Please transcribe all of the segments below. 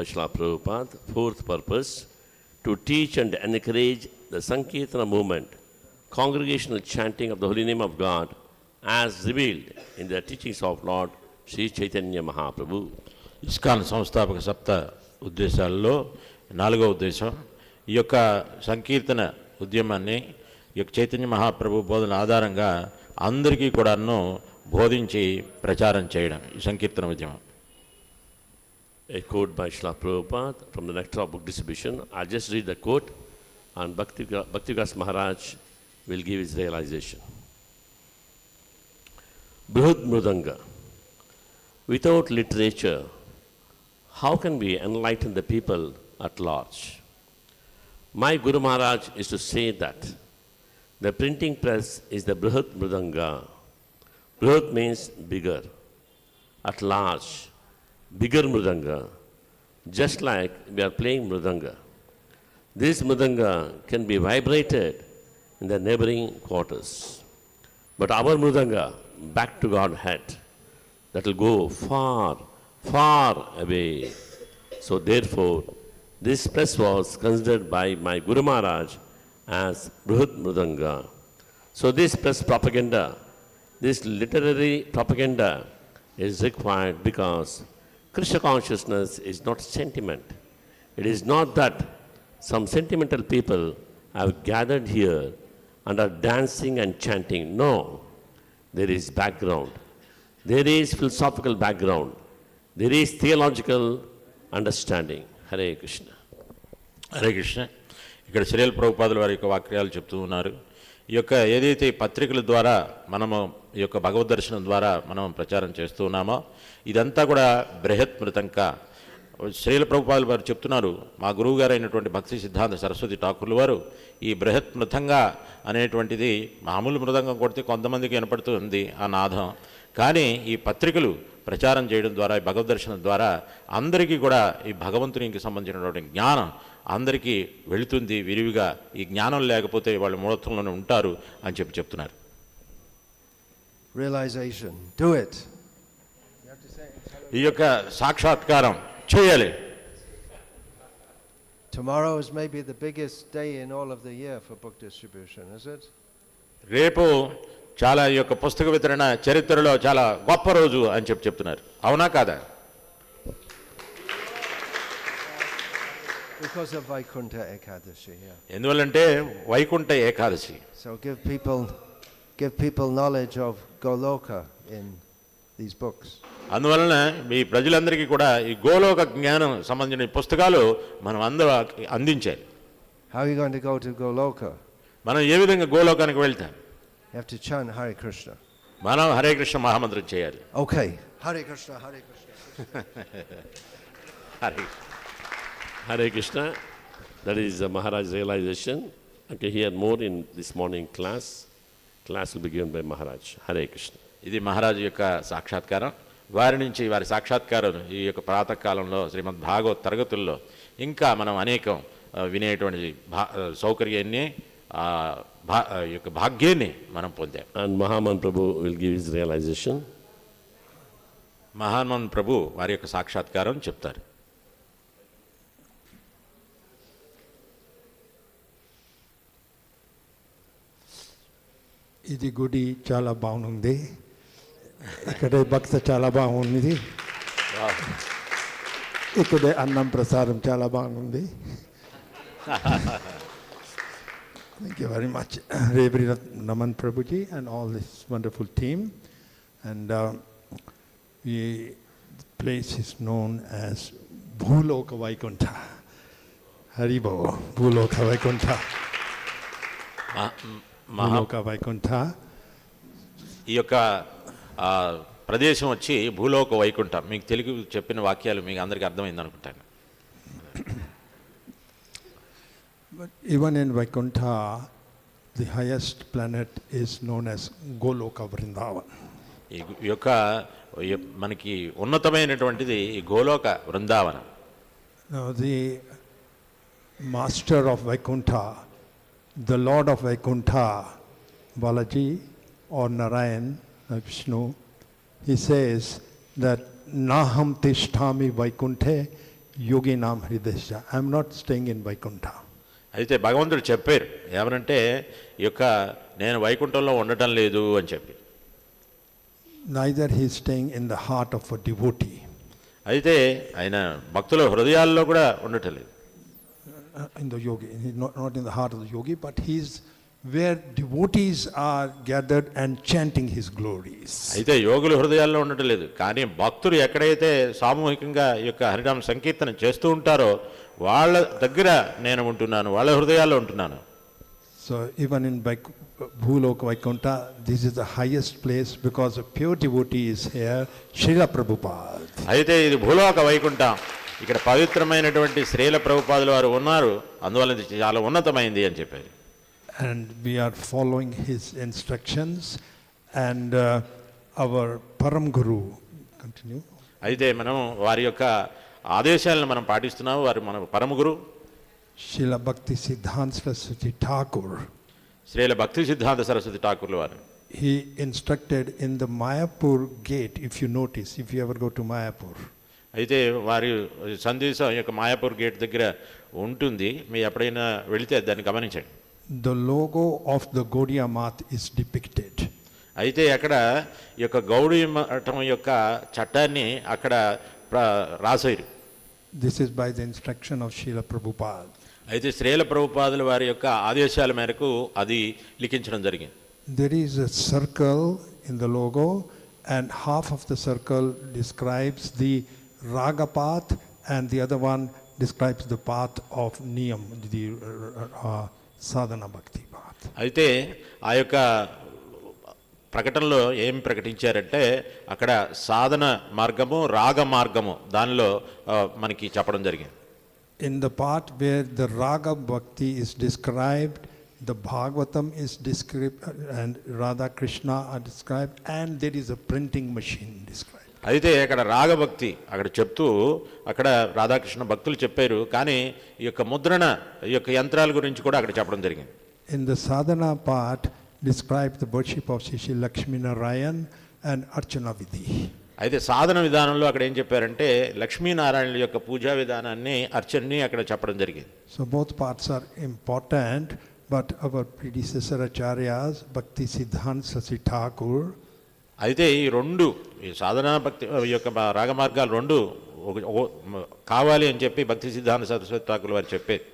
Srila Prabhupada, fourth purpose, to teach and encourage the Sankirtana movement, congregational chanting of the holy name of God, as revealed in the teachings of Lord Sri Chaitanya Mahaprabhu. ISKCON సంస్థాపక సప్త ఉద్దేశాల్లో నాలుగో ఉద్దేశం ఈ యొక్క సంకీర్తన ఉద్యమాన్ని ఈ యొక్క చైతన్య మహాప్రభు బోధన ఆధారంగా అందరికీ కూడాను బోధించి ప్రచారం చేయడం ఈ సంకీర్తన ఉద్యమం. A quote by Srila Prabhupada from the Nectar of Book Distribution. I'll just read the quote and Bhaktivikas Maharaj will give his realization. Brihad Mridanga. Without literature, how can we enlighten the people at large? My Guru Maharaj is to say that the printing press is the Brihad Mridanga. Brihad means bigger, at large, bigger Mridanga, just like we are playing Mridanga. This Mridanga can be vibrated in the neighboring quarters. But our Mridanga, back to Godhead, that will go far, far away. So therefore, this press was considered by my Guru Maharaj as Brihad Mridanga. So this press propaganda, this literary propaganda is required because Krishna consciousness is not sentiment. It is not that some sentimental people have gathered here and are dancing and chanting. No, there is background. There is philosophical background. There is theological understanding. Hare Krishna. Hare Krishna. ఇక్కడ శ్రీల ప్రభుపాదుల వారి యొక్క వాక్యాలు చెప్తూ ఉన్నారు. ఈ యొక్క ఏదైతే పత్రికల ద్వారా మనము ఈ యొక్క భగవద్ దర్శనం ద్వారా మనం ప్రచారం చేస్తూ ఉన్నామో ఇదంతా కూడా బృహత్ మృతంక. శ్రీల ప్రభుపాదుల వారు చెప్తున్నారు, మా గురువు గారు అయినటువంటి భక్తి సిద్ధాంత సరస్వతి ఠాకూర్ల వారు ఈ బృహత్ మృతంగా అనేటువంటిది మామూలు మృదంగం కొడితే కొంతమందికి వినపడుతూ ఉంది ఆ నాదం. కానీ ఈ పత్రికలు ప్రచారం చేయడం ద్వారా ఈ భగవద్ దర్శనం ద్వారా అందరికీ కూడా ఈ భగవంతునికి సంబంధించినటువంటి జ్ఞానం అందరికీ వెళుతుంది విరివిగా. ఈ జ్ఞానం లేకపోతే వాళ్ళు మూఢత్వంలోనే ఉంటారు అని చెప్తున్నారు. Realization. Do it. ఈ యొక్క సాక్షాత్కారం చేయాలి. Tomorrow is maybe the biggest day in all of the year for book distribution, is it? రేపు చాలా ఈ యొక్క పుస్తక వితరణ చరిత్రలో చాలా గొప్ప రోజు అని చెప్తున్నారు. అవునా కాదా? Because of Vaikuntha Ekadashi, yeah. ఎందువల్లంటే Vaikuntha Ekadashi. So give people knowledge of Goloka in these books. అందువలన మీ ప్రజలందరికీ కూడా ఈ గోలోక జ్ఞానం సంబంధించిన పుస్తకాలు మనం అందరూ అందించాలి. How are you going to go to Goloka? మనం ఏ విధంగా గోలోకానికి వెళ్తాం? You have to chant Hare Krishna. మనం హరే కృష్ణ మహామంత్రం చేయాలి. Okay. Hare Krishna, Hare Krishna. Hare Hare Krishna. That is Maharaj's realization. Okay, hear more in this morning class. Class will be given by Maharaj. Hare Krishna. ఇది మహారాజు యొక్క సాక్షాత్కారం. వారి నుంచి వారి సాక్షాత్కారం ఈ యొక్క ప్రాతకాలంలో శ్రీమద్ భాగవత్ తరగతుల్లో ఇంకా మనం అనేకం వినేటువంటి సౌకర్యాన్ని ఈ యొక్క భాగ్యాన్ని మనం పొందాం. And Mahaman Prabhu will give his realization. మహాన్మన్ ప్రభు వారి యొక్క సాక్షాత్కారం చెప్తారు. ఇది గుడి చాలా బాగుంది. ఇక్కడ భక్త చాలా బాగుంది. ఇక్కడ అన్నం ప్రసారం చాలా బాగుంది. Thank you very much, Reverend Naman Prabhuji and all this wonderful team. And the place is known as Bhuloka Vaikuntha. Haribo, Bhuloka Vaikuntha. Bhuloka Vaikuntha. ఈ యొక్క ప్రదేశం వచ్చి భూలోక వైకుంఠం. మీకు తెలుగు చెప్పిన వాక్యాలు మీకు అందరికీ అర్థమైంది అనుకుంటాను. But even in Vaikuntha, the highest planet is known as Goloka Vrindavan. ఈ యొక్క మనకి ఉన్నతమైనటువంటిది ఈ Goloka Vrindavanam. Now the master of Vaikuntha, the Lord of Vaikuntha, Balaji or Narayan, Vishnu, he says that Naham Tishtami Vaikunthe yogi nam hridesya. I am not staying in Vaikuntha. అయితే భగవంతుడు చెప్పారు ఏమనంటే ఈ యొక్క నేను వైకుంఠంలో ఉండటం లేదు అని చెప్పి. Neither he is staying in the heart of a devotee. అయితే ఆయన భక్తుల హృదయాల్లో కూడా ఉండటం లేదు. In the yogi, not in the heart of the yogi, but he is where devotees are gathered and chanting his glories. అయితే యోగుల హృదయాల్లో ఉండటం లేదు, కానీ భక్తులు ఎక్కడైతే సామూహికంగా ఈ యొక్క హరినామ సంకీర్తన చేస్తూ ఉంటారో వాళ్ళ దగ్గర నేను ఉంటున్నాను, వాళ్ళ హృదయాల్లో ఉంటున్నాను. So even in Bhuloka Vaikuntha, this is the highest place because a pure devotee is here, Srila Prabhupada. అయితే ఇది భూలోక వైకుంఠం, ఇక్కడ పవిత్రమైనటువంటి శ్రీల ప్రభుపాదుల వారు ఉన్నారు, అందువల్ల ఇది చాలా ఉన్నతమైంది అని చెప్పారు. And we are following his instructions and our Param Guru. Continue. అయితే మనం వారి యొక్క ఆదేశాలను మనం పాటిస్తున్నాము. వారు మన పరమ గురు Srila Bhakti Siddhanta Saraswati Thakur. Srila భక్తి సిద్ధాంత సరస్వతి ఠాకూర్ల వారు. He instructed in the Mayapur gate, if you notice, if you ever go to Mayapur. అయితే వారి సందేశం యొక్క మాయాపూర్ గేట్ దగ్గర ఉంటుంది, మీరు ఎప్పుడైనా వెళితే దాన్ని గమనించండి. The logo of the Gaudiya Math is depicted. అయితే అక్కడ ఈ యొక్క గౌడీ మఠం యొక్క చట్టాన్ని అక్కడ రాశారు. This is by the instruction of Srila Prabhupada. అయితే శ్రీల ప్రభుపాదుల వారి యొక్క ఆదేశాల మేరకు అది లిఖించడం జరిగింది. There is a circle in the logo and half of the circle describes the raga path and the other one describes the path of niyam, the sadhana bhakti path. అయితే ఆ యొక్క ప్రకటనలో ఏం ప్రకటించారంటే అక్కడ సాధన మార్గము రాగ మార్గము దానిలో మనకి చెప్పడం జరిగింది. In the part where the raga bhakti is described, the Bhagavatam is described and Radha Krishna are described, and there is a printing machine described. అయితే అక్కడ రాగభక్తి అక్కడ చెప్తూ అక్కడ రాధాకృష్ణ భక్తులు చెప్పారు, కానీ ఈ యొక్క ముద్రణ ఈ యొక్క యంత్రాల గురించి కూడా అక్కడ చెప్పడం జరిగింది. In the sadhana part described the worship of Shri Lakshmi Narayan and Archana Vidhi. అయితే సాధన విధానంలో అక్కడ ఏం చెప్పారంటే లక్ష్మీనారాయణుల యొక్క పూజా విధానాన్ని అర్చనని అక్కడ చెప్పడం జరిగింది. So both parts are important, but our predecessor acharyas, Bhakti Siddhanta Saraswati Thakur, అయితే ఈ రెండు ఈ సాధనా భక్తి ఈ యొక్క రాగమార్గాలు రెండు కావాలి అని చెప్పి భక్తి సిద్ధాంత సరస్వతి ఠాకూర్ వారు చెప్పారు.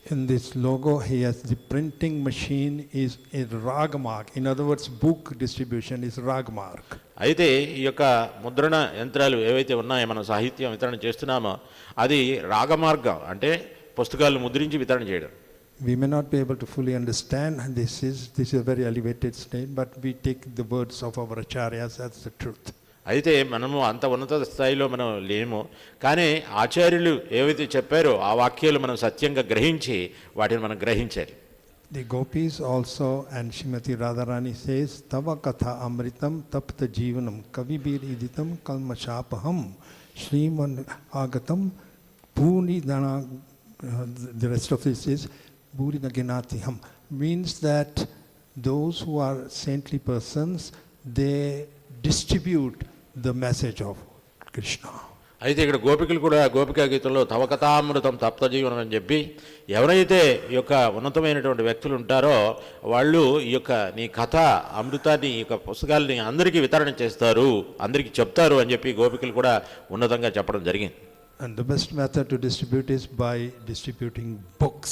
in this logo he has the printing machine is a rag mark. In other words, book distribution is rag mark. అయితే ఈ యొక్క ముద్రణ యంత్రాలు ఏవైతే ఉన్నాయో మనం సాహిత్యం వితరణ చేస్తున్నామో అది రాగమార్గం, అంటే పుస్తకాలు ముద్రించి వితరణ చేయడం. We may not be able to fully understand this is a very elevated state, but we take the words of our acharyas as the truth. అయితే మనము అంత ఉన్నత స్థాయిలో మనం లేము, కానీ ఆచార్యులు ఏవైతే చెప్పారో ఆ వాక్యాలు మనం సత్యంగా గ్రహించి వాటిని మనం గ్రహించాలి. The gopis also and Srimati Radharani says tava katha amritam tapta jivanam kavibir iditam kalmashapaham shriman agatam puni dana. The rest of this is Buri Naginatiham, means that those who are saintly persons, they distribute the message of Krishna. అయితే ఇక్కడ గోపికలు కూడా గోపికా గీతంలో తవ కథామృతం తప్త జీవనం అని చెప్పి ఎవరైతే ఈ యొక్క ఉన్నతమైనటువంటి వ్యక్తులు ఉంటారో వాళ్ళు ఈ యొక్క నీ కథ అమృతాన్ని ఈ యొక్క పుస్తకాలని అందరికీ వితరణ చేస్తారు, అందరికీ చెప్తారు అని చెప్పి గోపికలు కూడా ఉన్నతంగా చెప్పడం జరిగింది. And the best method to distribute is by distributing books.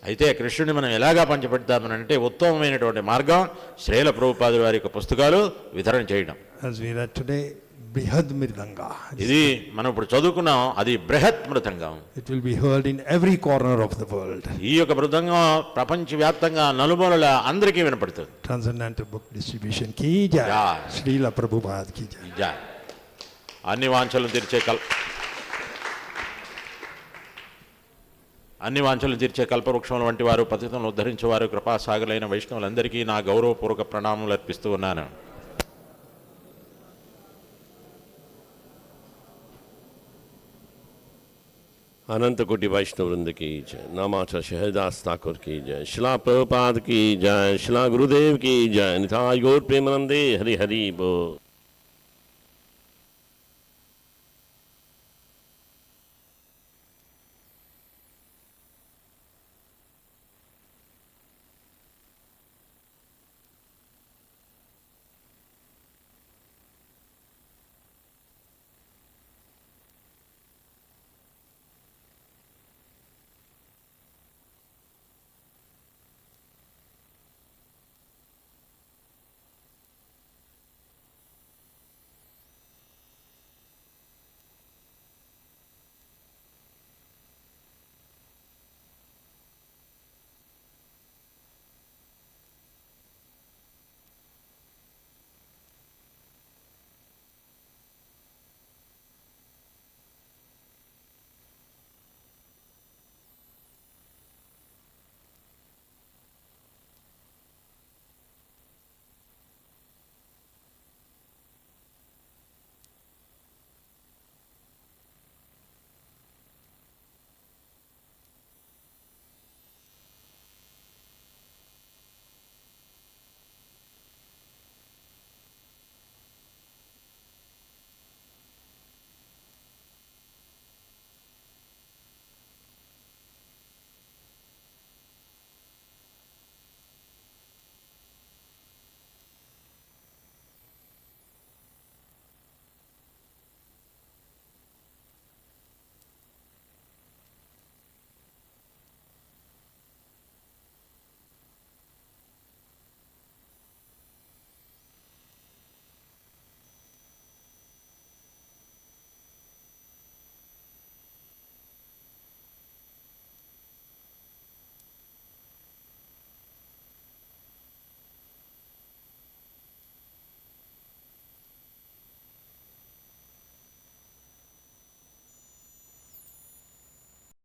అయితే కృష్ణుని మనం ఎలాగా పంచిపెడతామనంటే ఉత్తమమైనటువంటి మార్గం శ్రీల ప్రభుపాదుల వారి యొక్క పుస్తకాలు వితరణ చేయడం. As we read today, Brihad Mridanga. ఇది మనం ఇప్పుడు చదువుకున్నాం, అది బృహత్ మృదంగం. It will be heard in every corner of the world. ఈ యొక్క మృదంగం ప్రపంచవ్యాప్తంగా నలుమూలల అందరికీ వినపడుతుంది. Transcendental book distribution ki jai. Jai. Srila Prabhupada ki jai. జై. అన్ని వాంఛలను తీర్చే కల్పవృక్షముల వంటి వారు, పతితులను ఉద్ధరించేవారు, కృపాసాగలైన వైష్ణవులందరికీ నా గౌరవపూర్వక ప్రణామములు అర్పిస్తూ ఉన్నాను. अनंत कोटि वैष्णव वृंद की जय। नामाचार्य शहरदास ठाकुर की जय। शिला प्रभुपाद की जय। शिला गुरुदेव की जय। निताय गौर प्रेमानंदे हरि हरि बोल।